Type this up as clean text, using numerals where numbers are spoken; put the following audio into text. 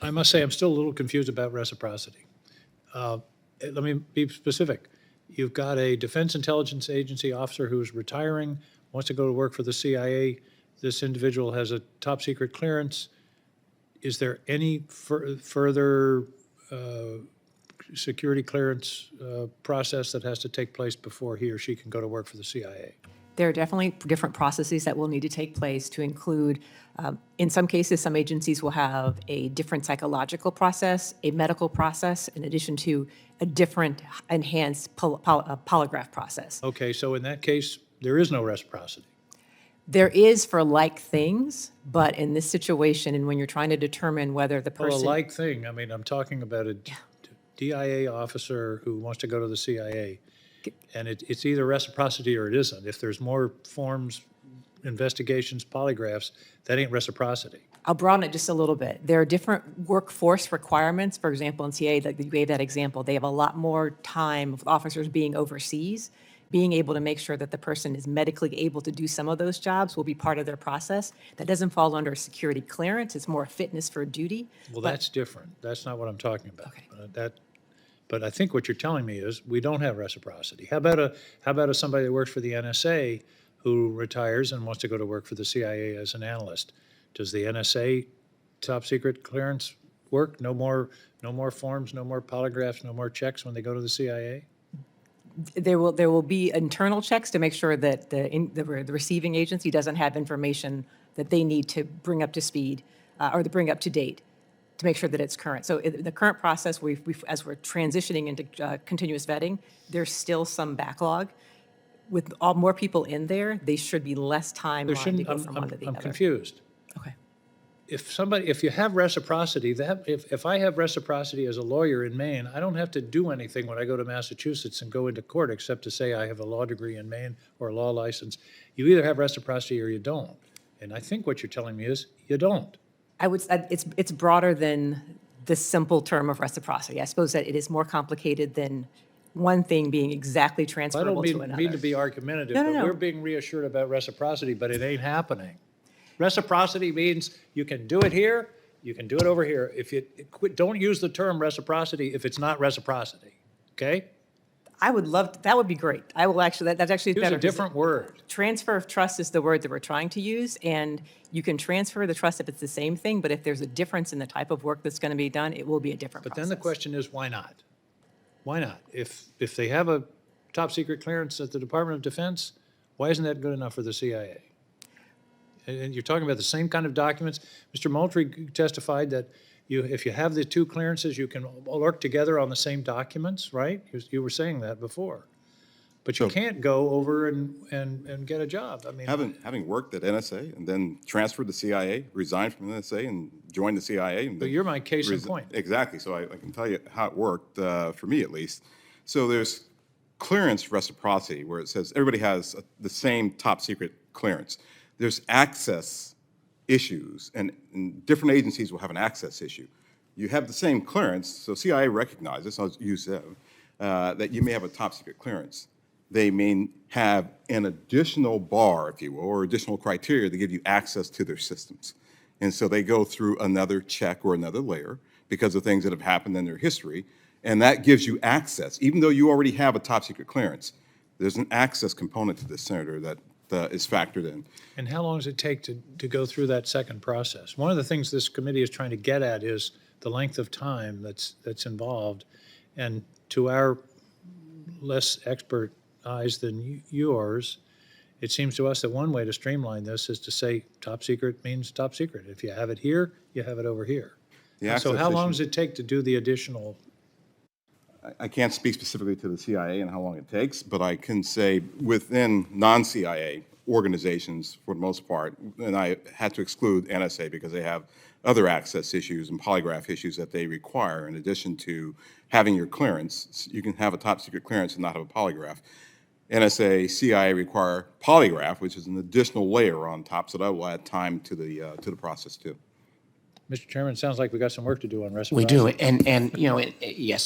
I must say, I'm still a little confused about reciprocity. Let me be specific. You've got a Defense Intelligence Agency officer who's retiring, wants to go to work for the CIA. This individual has a top secret clearance. Is there any further security clearance process that has to take place before he or she can go to work for the CIA? There are definitely different processes that will need to take place to include, in some cases, some agencies will have a different psychological process, a medical process, in addition to a different enhanced polygraph process. Okay, so in that case, there is no reciprocity. There is for like things, but in this situation, and when you're trying to determine whether the Well, a person. like thing, I mean, I'm talking about a DIA officer who wants to go to the CIA. And it's either reciprocity or it isn't. If there's more forms, investigations, polygraphs, that ain't reciprocity. I'll broaden it just a little bit. There are different workforce requirements. For example, in CA, like you gave that example, they have a lot more time with officers being overseas. Being able to make sure that the person is medically able to do some of those jobs will be part of their process. That doesn't fall under security clearance. It's more a fitness for duty. Well, But- that's different. That's not what I'm talking about. Okay. But I think what you're telling me is we don't have reciprocity. How about somebody that works for the NSA who retires and wants to go to work for the CIA as an analyst? Does the NSA top secret clearance work? No more forms, no more polygraphs, no more checks when they go to the CIA? There will be internal checks to make sure that the receiving agency doesn't have information that they need to bring up to speed or to bring up to date to make sure that it's current. So the current process, as we're transitioning into continuous vetting, there's still some backlog. With more people in there, they should be less There timeline to shouldn't, go from one to the I'm other. confused. Okay. If you have reciprocity, if I have reciprocity as a lawyer in Maine, I don't have to do anything when I go to Massachusetts and go into court except to say I have a law degree in Maine or a law license. You either have reciprocity or you don't. And I think what you're telling me is you don't. It's broader than the simple term of reciprocity. I suppose that it is more complicated than one thing being exactly I transferable don't to another. mean to be argumentative, No, no, but no. we're being reassured about reciprocity, but it ain't happening. Reciprocity means you can do it here, you can do it over here. If you don't use the term reciprocity if it's not reciprocity, okay? I would love, that would be great. I will actually, that's actually Use better. a different word. Transfer of trust is the word that we're trying to use, and you can transfer the trust if it's the same thing, but if there's a difference in the type of work that's going to be done, it will be a different But process. then the question is, why not? Why not? If they have a top secret clearance at the Department of Defense, why isn't that good enough for the CIA? And you're talking about the same kind of documents. Mr. Moultrie testified that if you have the two clearances, you can work together on the same documents, right? You were saying that before. But you can't go over and get a job. I mean, Having worked at NSA and then transferred to CIA, resigned from NSA and joined the CIA. And but then you're my case in point. Exactly. So I can tell you how it worked, for me at least. So there's clearance reciprocity, where it says everybody has the same top secret clearance. There's access issues, and different agencies will have an access issue. You have the same clearance, so CIA recognizes, I'll use them, that you may have a top secret clearance. They may have an additional bar, if you will, or additional criteria to give you access to their systems. And so they go through another check or another layer because of things that have happened in their history, and that gives you access. Even though you already have a top secret clearance, there's an access component to this, Senator, that is factored in. And how long does it take to go through that second process? One of the things this committee is trying to get at is the length of time that's involved. And to our less expert eyes than yours, it seems to us that one way to streamline this is to say top secret means top secret. If you have it here, you have it over here. The So access how long issue- does it take to do the additional? I can't speak specifically to the CIA and how long it takes, but I can say within non-CIA organizations, for the most part, and I had to exclude NSA because they have other access issues and polygraph issues that they require in addition to having your clearance. You can have a top secret clearance and not have a polygraph. NSA, CIA require polygraph, which is an additional layer on top, so that will add time to the process too. Mr. Chairman, it sounds like we got some work to do on We reciprocity. do, and yes,